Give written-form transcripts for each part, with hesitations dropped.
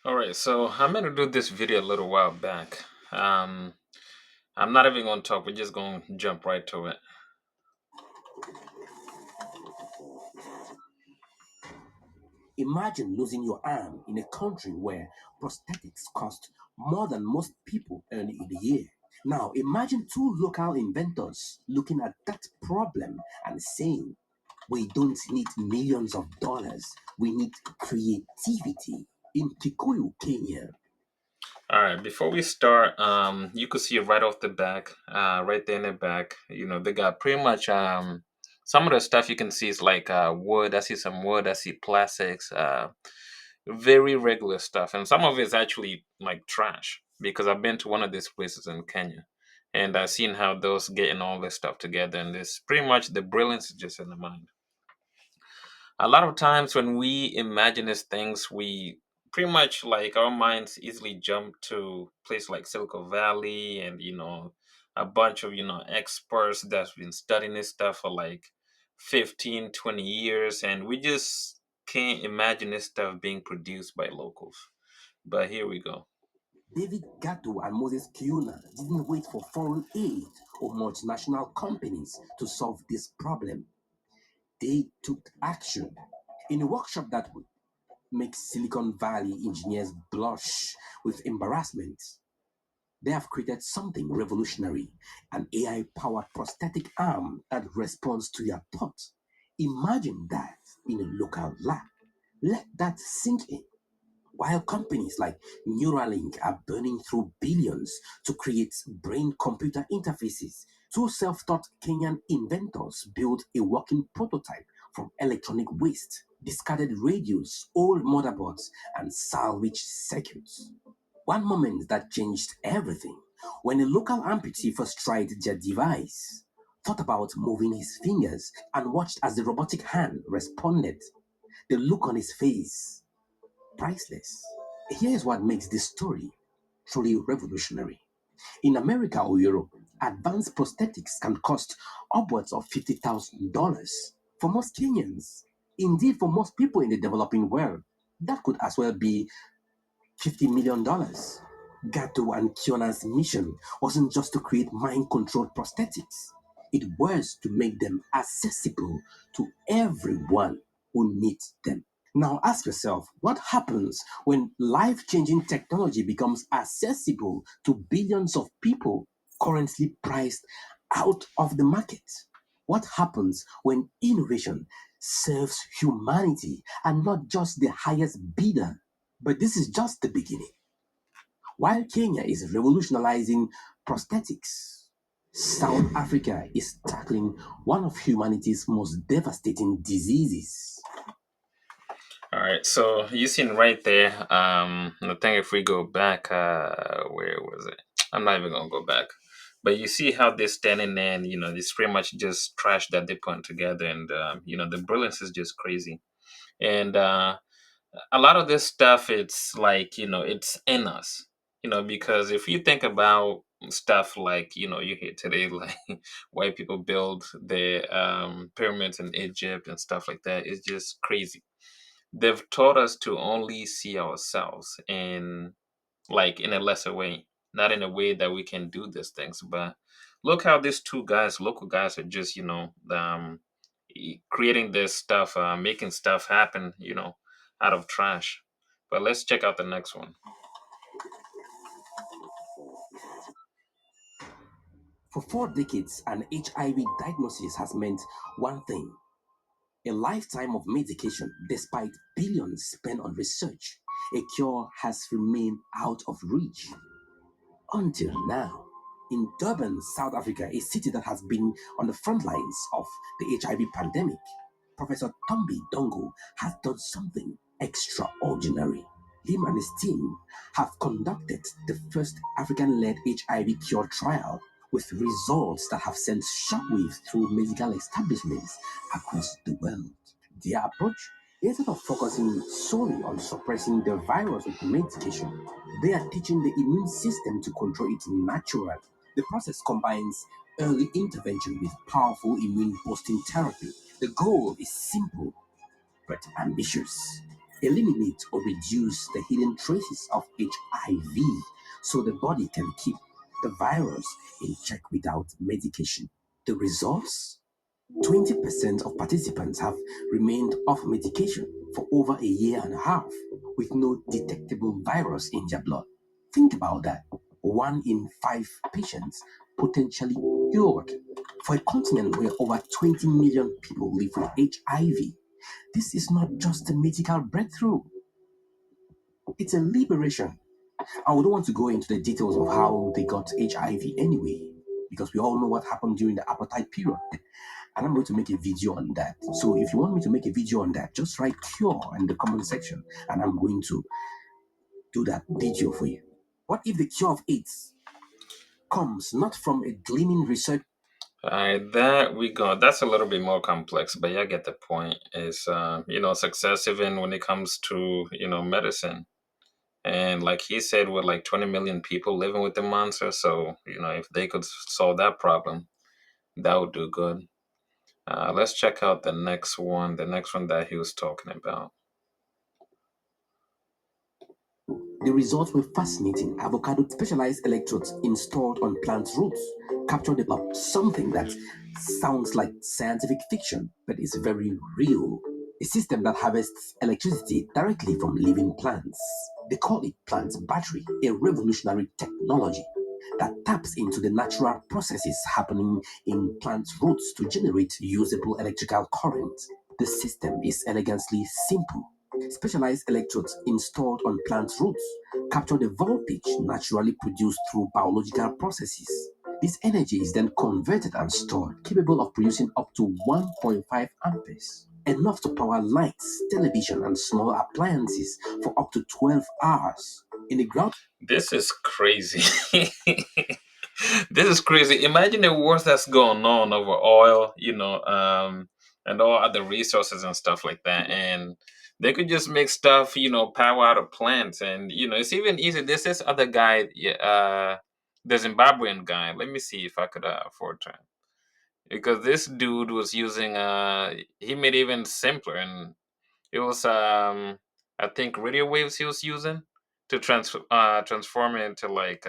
All right, so I'm gonna do this video a little while back. Um, I'm not even gonna talk. We're just gonna jump right to it. Imagine losing your arm in a country where prosthetics cost more than most people earn in a year. Now, imagine two local inventors looking at that problem and saying, we don't need millions of dollars, we need creativity. In Kikuyu, Kenya, All right, before we start, you could see right off the back, right there in the back. They got pretty much some of the stuff you can see is like wood. I see some wood. I see plastics. Very regular stuff, and some of it's actually like trash because I've been to one of these places in Kenya, and I've seen how those getting all this stuff together, and this pretty much the brilliance is just in the mind. A lot of times when we imagine these things, we pretty much like our minds easily jump to places like Silicon Valley and a bunch of experts that's been studying this stuff for like 15, 20 years, and we just can't imagine this stuff being produced by locals. But here we go. David Gatto and Moses Kiuna didn't wait for foreign aid or multinational companies to solve this problem. They took action. In a workshop that would make Silicon Valley engineers blush with embarrassment, they have created something revolutionary, an AI powered prosthetic arm that responds to your thoughts. Imagine that in a local lab. Let that sink in. While companies like Neuralink are burning through billions to create brain computer interfaces, two self taught Kenyan inventors built a working prototype from electronic waste, discarded radios, old motherboards, and salvaged circuits. One moment that changed everything when a local amputee first tried their device, thought about moving his fingers, and watched as the robotic hand responded. The look on his face, priceless. Here's what makes this story truly revolutionary. In America or Europe, advanced prosthetics can cost upwards of $50,000 for most Kenyans. Indeed, for most people in the developing world, that could as well be $50 million. Gato and Kiona's mission wasn't just to create mind controlled prosthetics, it was to make them accessible to everyone who needs them. Now ask yourself, what happens when life changing technology becomes accessible to billions of people currently priced out of the market? What happens when innovation serves humanity and not just the highest bidder? But this is just the beginning. While Kenya is revolutionizing prosthetics, South Africa is tackling one of humanity's most devastating diseases. All right, so you seen right there. I think if we go back, where was it? I'm not even gonna go back. But you see how they're standing there, and this pretty much just trash that they put together, and the brilliance is just crazy. And a lot of this stuff, it's like it's in us, because if you think about stuff like you hear today, like white people build their pyramids in Egypt and stuff like that, it's just crazy. They've taught us to only see ourselves in a lesser way, not in a way that we can do these things. But look how these two guys, local guys, are just creating this stuff, making stuff happen, out of trash. But let's check out the next one. For 4 decades, an HIV diagnosis has meant one thing: a lifetime of medication. Despite billions spent on research, a cure has remained out of reach until now. In Durban, South Africa, a city that has been on the front lines of the HIV pandemic, Professor Tombi Dongo has done something extraordinary. Him and his team have conducted the first African led HIV cure trial with results that have sent shockwaves through medical establishments across the world. Their approach, instead of focusing solely on suppressing the virus with medication, they are teaching the immune system to control it naturally. The process combines early intervention with powerful immune boosting therapy. The goal is simple but ambitious: eliminate or reduce the hidden traces of HIV so the body can keep the virus in check without medication. The results? 20% of participants have remained off medication for over a year and a half with no detectable virus in their blood. Think about that. 1 in 5 patients potentially cured. For a continent where over 20 million people live with HIV, this is not just a medical breakthrough, it's a liberation. I don't want to go into the details of how they got HIV anyway, because we all know what happened during the apartheid period. And I'm going to make a video on that. So if you want me to make a video on that, just write cure in the comment section and I'm going to do that video for you. What if the cure of AIDS comes not from a gleaming research? All right, there we go. That's a little bit more complex, but yeah, I get the point. Is success even when it comes to medicine, and like he said, with like 20 million people living with the monster, so if they could solve that problem, that would do good. Let's check out the next one. The next one that he was talking about. The results were fascinating. Avocado specialized electrodes installed on plant roots captured something that sounds like scientific fiction, but is very real. A system that harvests electricity directly from living plants. They call it plant battery, a revolutionary technology that taps into the natural processes happening in plant roots to generate usable electrical current. The system is elegantly simple. Specialized electrodes installed on plant roots capture the voltage naturally produced through biological processes. This energy is then converted and stored, capable of producing up to 1.5 amperes, enough to power lights, television, and small appliances for up to 12 hours. In the ground, This is crazy. This is crazy. Imagine the wars that's going on over oil, and all other resources and stuff like that. And they could just make stuff, power out of plants. And, it's even easy. There's this other guy, yeah, the Zimbabwean guy. Let me see if I could afford to. Because this dude was using, he made it even simpler. And it was, I think, radio waves he was using to transform it into like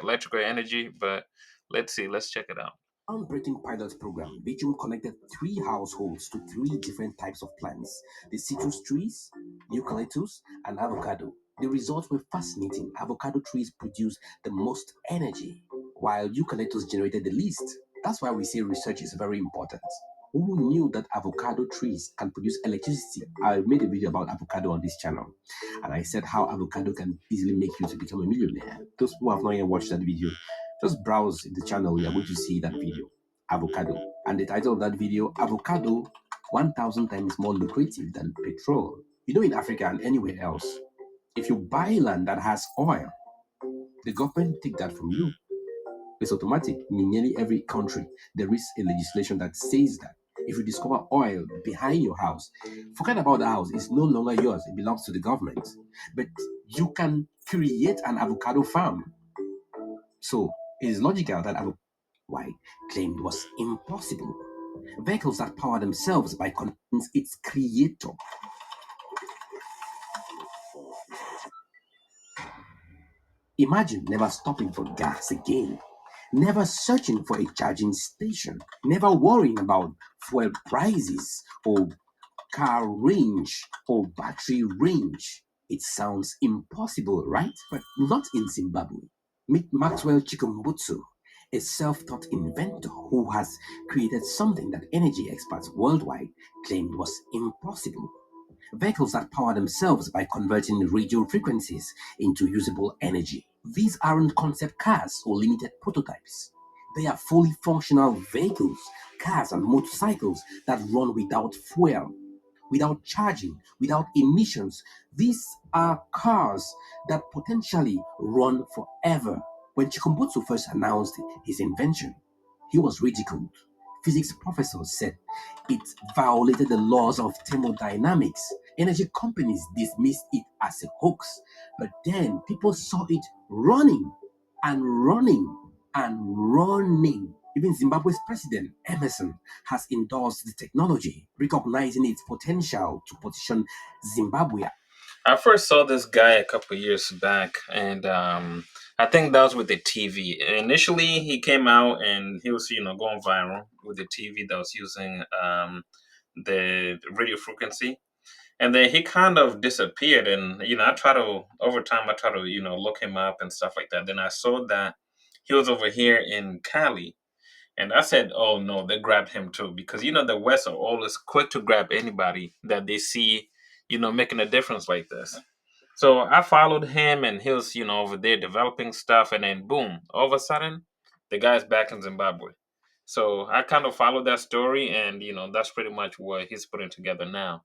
electrical energy. But let's see, let's check it out. groundbreaking pilot program, Vitium connected 3 households to 3 different types of plants: the citrus trees, eucalyptus, and avocado. The results were fascinating. Avocado trees produce the most energy, while eucalyptus generated the least. That's why we say research is very important. Who knew that avocado trees can produce electricity? I made a video about avocado on this channel, and I said how avocado can easily make you to become a millionaire. Those who have not yet watched that video, just browse the channel. You are going to see that video, avocado. And the title of that video, Avocado 1000 times more lucrative than petrol. In Africa and anywhere else, if you buy land that has oil, the government take that from you. It's automatic. In nearly every country, there is a legislation that says that if you discover oil behind your house, forget about the house. It's no longer yours. It belongs to the government. But you can create an avocado farm. So it is logical that why claimed was impossible. Vehicles that power themselves by convince its creator. Imagine never stopping for gas again, never searching for a charging station, never worrying about fuel prices or car range or battery range. It sounds impossible, right? But not in Zimbabwe. Meet Maxwell Chikumbutsu, a self-taught inventor who has created something that energy experts worldwide claimed was impossible. Vehicles that power themselves by converting radio frequencies into usable energy. These aren't concept cars or limited prototypes. They are fully functional vehicles, cars and motorcycles that run without fuel, without charging, without emissions. These are cars that potentially run forever. When Chikumbutsu first announced his invention, he was ridiculed. Physics professors said it violated the laws of thermodynamics. Energy companies dismissed it as a hoax. But then people saw it running and running and running. Even Zimbabwe's president, Emerson, has endorsed the technology, recognizing its potential to position Zimbabwe. I first saw this guy a couple years back, and I think that was with the TV. Initially, he came out and he was, going viral with the TV that was using the radio frequency, and then he kind of disappeared. And I try to over time, I try to look him up and stuff like that. Then I saw that he was over here in Cali, and I said, "Oh no, they grabbed him too," because the West are always quick to grab anybody that they see, making a difference like this. So I followed him, and he was, over there developing stuff, and then boom, all of a sudden, the guy's back in Zimbabwe. So I kind of followed that story, and that's pretty much what he's putting together now.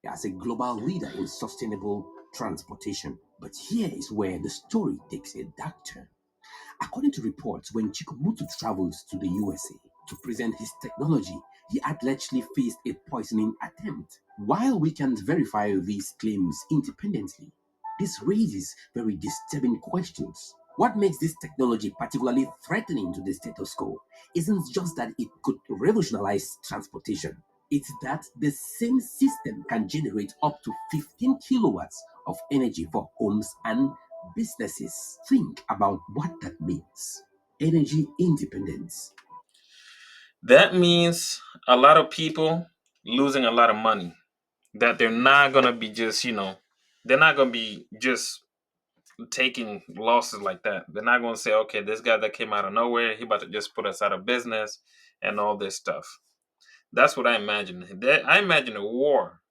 as a global leader in sustainable transportation. But here is where the story takes a dark turn. According to reports, when Chikubutu traveled to the USA to present his technology, he allegedly faced a poisoning attempt. While we can't verify these claims independently, this raises very disturbing questions. What makes this technology particularly threatening to the status quo isn't just that it could revolutionize transportation, it's that the same system can generate up to 15 kilowatts of energy for homes and businesses. Think about what that means. Energy independence. That means a lot of people losing a lot of money. That they're not gonna be just, they're not gonna be just taking losses like that. They're not gonna say, okay, this guy that came out of nowhere, he about to just put us out of business and all this stuff. That's what I imagine. I imagine a war,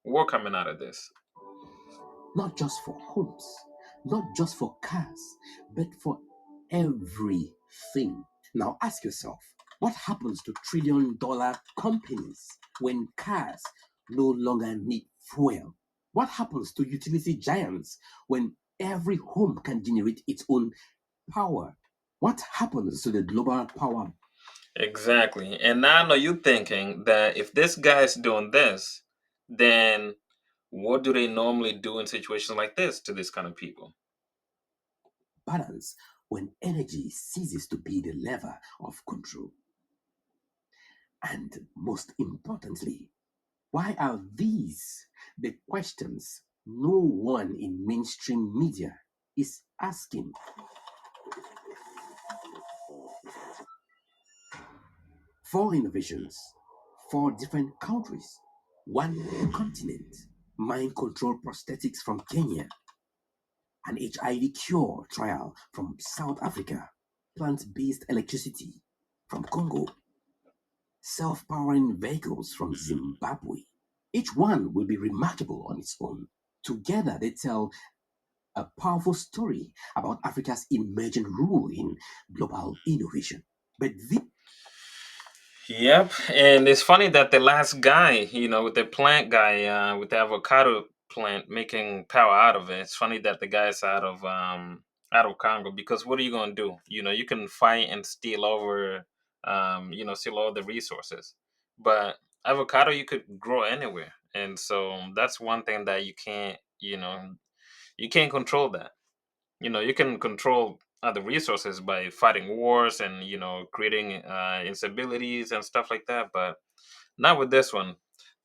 war coming out of this. Not just for homes, not just for cars, but for everything. Now ask yourself, what happens to trillion-dollar companies when cars no longer need fuel? What happens to utility giants when every home can generate its own power? What happens to the global power? Exactly. And now I know you thinking that if this guy's doing this, then what do they normally do in situations like this to this kind of people? Balance when energy ceases to be the lever of control? And most importantly, why are these the questions no one in mainstream media is asking? Four innovations, four different countries, one continent, mind control prosthetics from Kenya, an HIV cure trial from South Africa, plant based electricity from Congo, self powering vehicles from Zimbabwe. Each one will be remarkable on its own. Together, they tell a powerful story about Africa's emerging role in global innovation. But Yep, and it's funny that the last guy, with the plant guy, with the avocado plant making power out of it. It's funny that the guy's out of Congo because what are you gonna do? You can fight and steal over, steal all the resources, but avocado you could grow anywhere, and so that's one thing that you can't control that. You can control other resources by fighting wars and creating instabilities and stuff like that, but not with this one.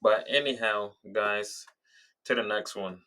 But anyhow, guys, to the next one.